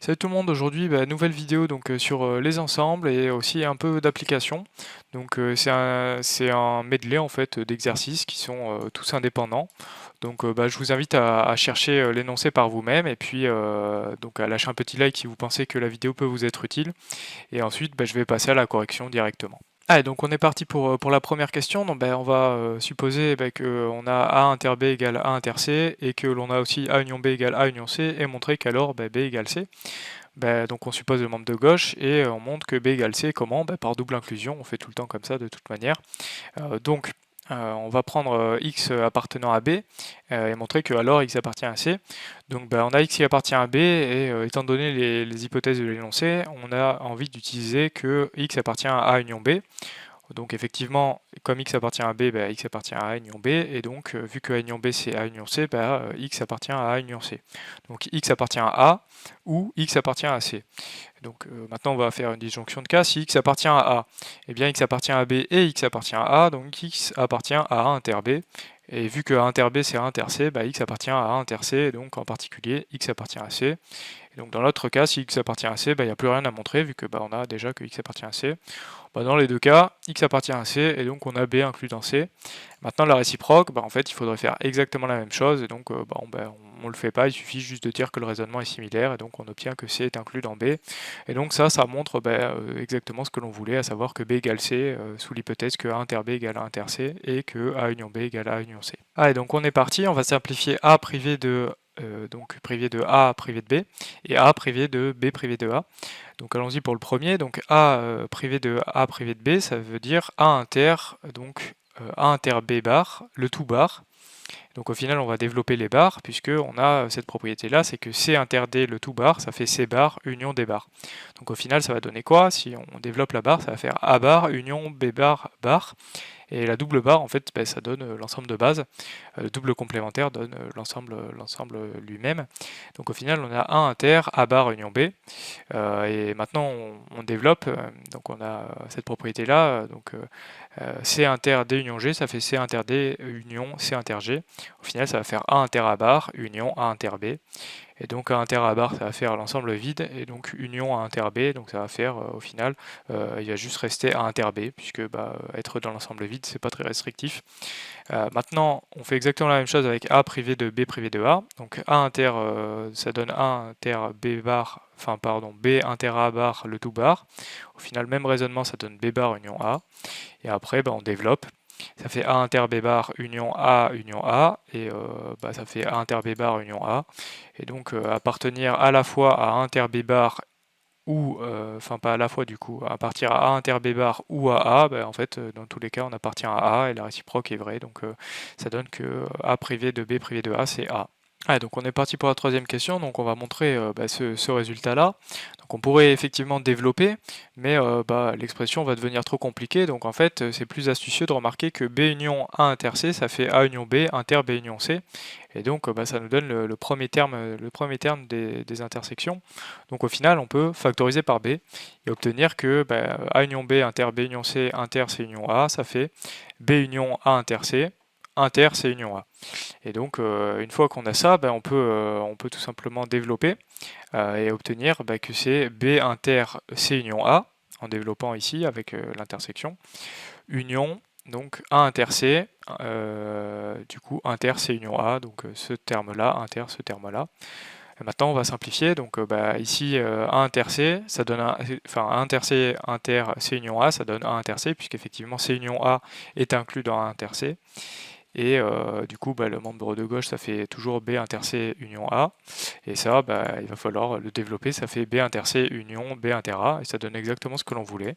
Salut tout le monde, aujourd'hui nouvelle vidéo donc sur les ensembles et aussi un peu d'applications. Donc c'est un medley en fait d'exercices qui sont tous indépendants. Donc je vous invite à chercher l'énoncé par vous-même et puis donc à lâcher un petit like si vous pensez que la vidéo peut vous être utile. Et ensuite je vais passer à la correction directement. Allez, donc on est parti pour la première question. Donc on va supposer qu'on a A inter B égale A inter C et que l'on a aussi A union B égale A union C et montrer qu'alors B égale C. Donc on suppose le membre de gauche et on montre que B égale C, comment? Par double inclusion, on fait tout le temps comme ça de toute manière. On va prendre X appartenant à B et montrer que alors X appartient à C. Donc on a X qui appartient à B et étant donné les hypothèses de l'énoncé, on a envie d'utiliser que X appartient à A union B. Donc effectivement, comme X appartient à B, X appartient à A union B, et donc vu que A union B c'est A union C, X appartient à A union C. Donc X appartient à A ou X appartient à C. Donc maintenant on va faire une disjonction de cas. Si X appartient à A, eh bien X appartient à B et X appartient à A, donc X appartient à A inter B. Et vu que A inter B c'est A inter C, X appartient à A inter C, et donc en particulier X appartient à C. Et donc dans l'autre cas, si X appartient à C, il n'y a plus rien à montrer vu que on a déjà que X appartient à C. Dans les deux cas, X appartient à C et donc on a B inclus dans C. Maintenant la réciproque, en fait il faudrait faire exactement la même chose et donc on le fait pas, il suffit juste de dire que le raisonnement est similaire et donc on obtient que C est inclus dans B. Et donc ça montre exactement ce que l'on voulait, à savoir que B égale C sous l'hypothèse que A inter B égale A inter C et que A union B égale A union C. Allez, donc on est parti, on va simplifier A privé de privé de A privé de B et A privé de B privé de A. Donc allons-y pour le premier. Donc A privé de A privé de B, ça veut dire A inter, donc A inter B bar, le tout bar. Donc au final, on va développer les bars, puisque on a cette propriété-là, c'est que C inter D, le tout bar, ça fait C bar union D bar. Donc au final, ça va donner quoi? Si on développe la barre, ça va faire A bar union B bar bar. Et la double barre, en fait, ça donne l'ensemble de base. Le double complémentaire donne l'ensemble lui-même. Donc au final, on a A inter A bar union B. Et maintenant, on développe. Donc on a cette propriété-là. C inter D union G, ça fait C inter D union C inter G. Au final, ça va faire A inter A bar union A inter B. Et donc A inter A bar, ça va faire l'ensemble vide, et donc union A inter B, donc ça va faire au final, il va juste rester A inter B, puisque être dans l'ensemble vide, c'est pas très restrictif. Maintenant, on fait exactement la même chose avec A privé de B privé de A. Donc A inter, ça donne A inter B bar, B inter A bar, le tout bar. Au final, même raisonnement, ça donne B bar union A. Et après, on développe. Ça fait A inter B bar union A, et ça fait A inter B bar union A. Et donc appartenir à la fois à A inter B bar ou, pas à la fois du coup, à partir à A inter B bar ou à A, en fait dans tous les cas on appartient à A et la réciproque est vraie, donc ça donne que A privé de B privé de A c'est A. Donc on est parti pour la troisième question, donc on va montrer ce résultat-là. Donc on pourrait effectivement développer, mais l'expression va devenir trop compliquée, donc en fait c'est plus astucieux de remarquer que B union A inter C, ça fait A union B inter B union C, et donc ça nous donne le premier terme des intersections. Donc au final on peut factoriser par B et obtenir que A union B inter B union C inter C union A, ça fait B union A inter C inter C union A. Et donc une fois qu'on a ça, on peut tout simplement développer et obtenir que c'est B inter C union A, en développant ici avec l'intersection, union donc A inter C, du coup inter C union A, donc ce terme-là, inter ce terme-là. Maintenant on va simplifier, donc ici A inter C, ça donne A inter C inter C union A, ça donne A inter C, puisqu'effectivement C union A est inclus dans A inter C. Et du coup, le membre de gauche, ça fait toujours B inter C union A. Et ça, il va falloir le développer. Ça fait B inter C union B inter A. Et ça donne exactement ce que l'on voulait.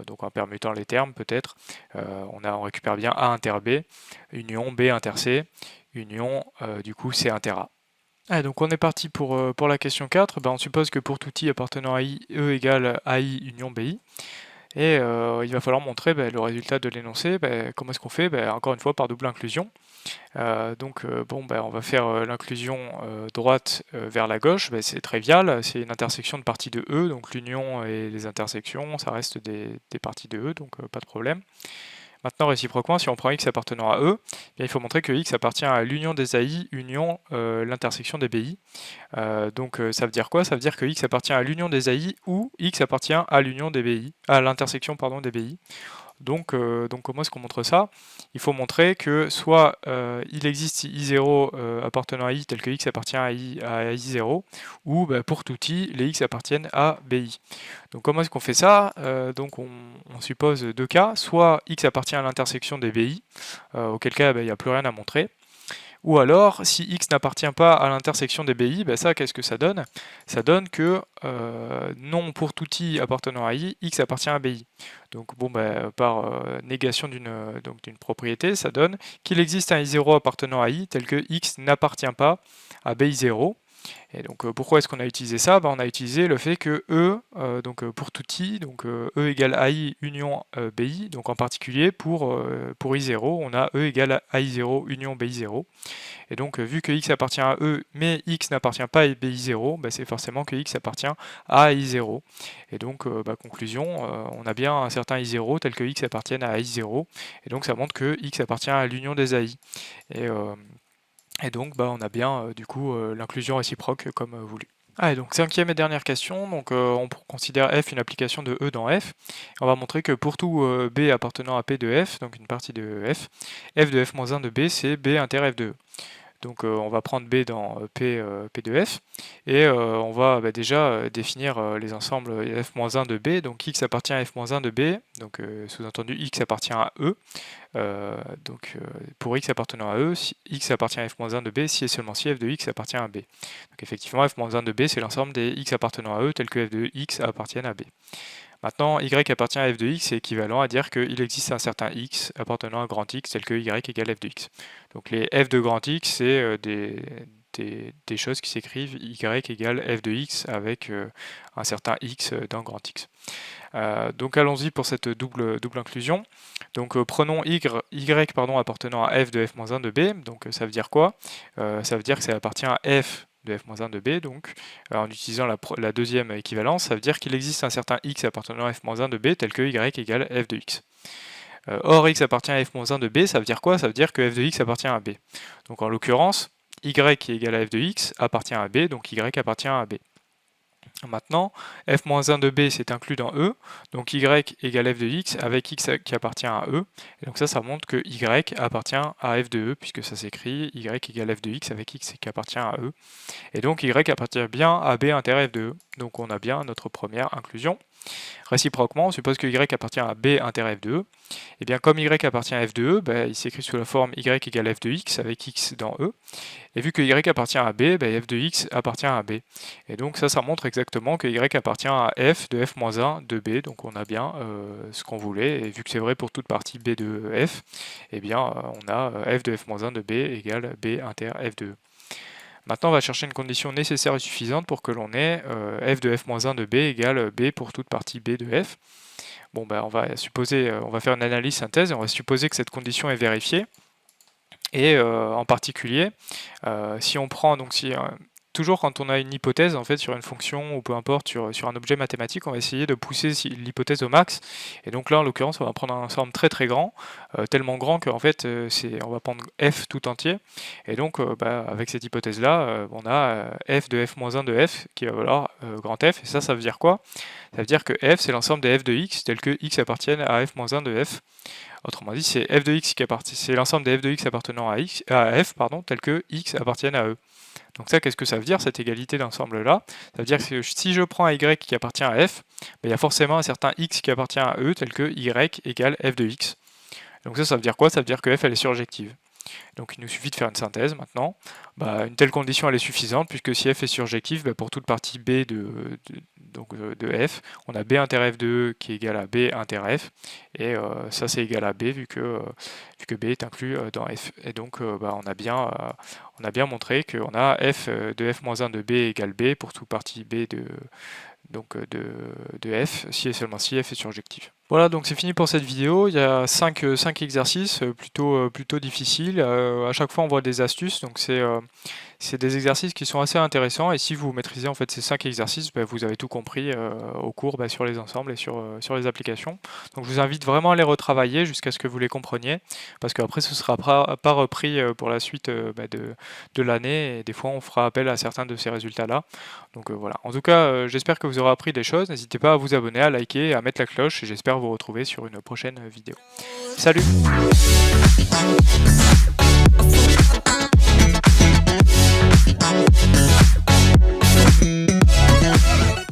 Donc en permutant les termes, peut-être, on récupère bien A inter B union B inter C union du coup C inter A. Donc on est parti pour la question 4. On suppose que pour tout i appartenant à i, E égale AI union BI. Et il va falloir montrer le résultat de l'énoncé. Comment est-ce qu'on fait? Encore une fois par double inclusion. On va faire l'inclusion droite vers la gauche. C'est trivial, c'est une intersection de parties de E, donc l'union et les intersections, ça reste des parties de E, donc pas de problème. Maintenant, réciproquement, si on prend x appartenant à E, bien, il faut montrer que x appartient à l'union des AI union l'intersection des BI. Donc ça veut dire quoi? Ça veut dire que x appartient à l'union des AI ou x appartient à l'union des BI, à l'intersection pardon des BI. Donc comment est-ce qu'on montre ça? Il faut montrer que soit il existe I0 appartenant à I tel que x appartient à I0, ou bah, pour tout I, les x appartiennent à BI. Donc comment est-ce qu'on fait ça? Donc on suppose deux cas, soit x appartient à l'intersection des BI, auquel cas bah, il n'y a plus rien à montrer. Ou alors, si x n'appartient pas à l'intersection des BI, ben ça, qu'est-ce que ça donne? Ça donne que non pour tout i appartenant à i, x appartient à BI. Donc bon, ben, par négation d'une propriété, ça donne qu'il existe un i0 appartenant à i tel que x n'appartient pas à BI0. Et donc pourquoi est-ce qu'on a utilisé ça? On a utilisé le fait que E, pour tout i, donc E égale AI union BI, donc en particulier pour I0, on a E égale AI0 union BI0. Et donc vu que x appartient à E, mais x n'appartient pas à BI0, c'est forcément que x appartient à I0. Et donc conclusion, on a bien un certain I0 tel que x appartienne à I0, et donc ça montre que x appartient à l'union des AI. Et donc on a bien du coup l'inclusion réciproque comme voulu. Et donc cinquième et dernière question, donc on considère f une application de E dans f. On va montrer que pour tout B appartenant à P de f, donc une partie de f de f-1 de B, c'est B inter f de E. Donc on va prendre B dans P de F, et on va déjà définir les ensembles F-1 de B, donc X appartient à F-1 de B, donc sous-entendu X appartient à E, pour X appartenant à E, si X appartient à F-1 de B, si et seulement si F de X appartient à B. Donc effectivement F-1 de B c'est l'ensemble des X appartenant à E tels que F de X appartiennent à B. Maintenant, y appartient à f de x, c'est équivalent à dire qu'il existe un certain x appartenant à grand X tel que y égale f de x. Donc les f de grand X, c'est des choses qui s'écrivent y égale f de x avec un certain x dans grand X. Donc allons-y pour cette double inclusion. Donc prenons y appartenant à f de f-1 de b. Donc ça veut dire quoi? Ça veut dire que ça appartient à f de f-1 de b, donc en utilisant la deuxième équivalence, ça veut dire qu'il existe un certain x appartenant à f-1 de b tel que y égale f de x. Or x appartient à f-1 de b, ça veut dire quoi? Ça veut dire que f de x appartient à b. Donc en l'occurrence, y égale à f de x appartient à b, donc y appartient à b. Maintenant, f-1 de b c'est inclus dans E, donc y égale f de x avec x qui appartient à E. Et donc ça montre que y appartient à f de E, puisque ça s'écrit y égale f de x avec x qui appartient à E. Et donc y appartient bien à b inter f de E. Donc on a bien notre première inclusion. Réciproquement, on suppose que y appartient à b inter f de E. Et bien comme y appartient à f de E, il s'écrit sous la forme y égale f de x avec x dans E. Et vu que y appartient à b, f de x appartient à b. Et donc ça montre exactement que y appartient à f de f-1 de b. Donc on a bien ce qu'on voulait. Et vu que c'est vrai pour toute partie b de f, et bien on a f de f-1 de b égale b inter f de E. Maintenant, on va chercher une condition nécessaire et suffisante pour que l'on ait f de f-1 de b égale b pour toute partie b de f. Bon, on va faire une analyse synthèse et on va supposer que cette condition est vérifiée. Et en particulier, si on prend, toujours quand on a une hypothèse en fait sur une fonction ou peu importe sur un objet mathématique, on va essayer de pousser l'hypothèse au max. Et donc là en l'occurrence on va prendre un ensemble très très grand, tellement grand qu'en fait on va prendre f tout entier. Et donc avec cette hypothèse là on a f de f-1 de f qui va valoir grand F. Et ça veut dire quoi? Ça veut dire que f c'est l'ensemble des f de x tel que x appartiennent à f-1 de f. Autrement dit, c'est f de x c'est l'ensemble des f de x appartenant à f, tel que x appartiennent à E. Donc ça, qu'est-ce que ça veut dire, cette égalité d'ensemble-là? Ça veut dire que si je prends un y qui appartient à f, il y a forcément un certain x qui appartient à E, tel que y égale f de x. Donc ça veut dire quoi? Ça veut dire que f, elle est surjective. Donc il nous suffit de faire une synthèse maintenant. Une telle condition elle est suffisante puisque si f est surjectif, pour toute partie b de f, on a b inter f de E qui est égal à b inter f, et ça c'est égal à b vu que b est inclus dans f. Et donc on a bien montré qu'on a f de f-1 de b égale b pour toute partie b de f, si et seulement si f est surjectif. Voilà, donc c'est fini pour cette vidéo. Il y a 5 exercices plutôt difficiles. À chaque fois on voit des astuces, donc C'est des exercices qui sont assez intéressants et si vous maîtrisez en fait ces 5 exercices, bah, vous avez tout compris au cours bah, sur les ensembles et sur les applications. Donc je vous invite vraiment à les retravailler jusqu'à ce que vous les compreniez parce qu'après ce ne sera pas repris pour la suite bah, de l'année et des fois on fera appel à certains de ces résultats-là. Donc voilà. En tout cas, j'espère que vous aurez appris des choses. N'hésitez pas à vous abonner, à liker, à mettre la cloche et j'espère vous retrouver sur une prochaine vidéo. Salut!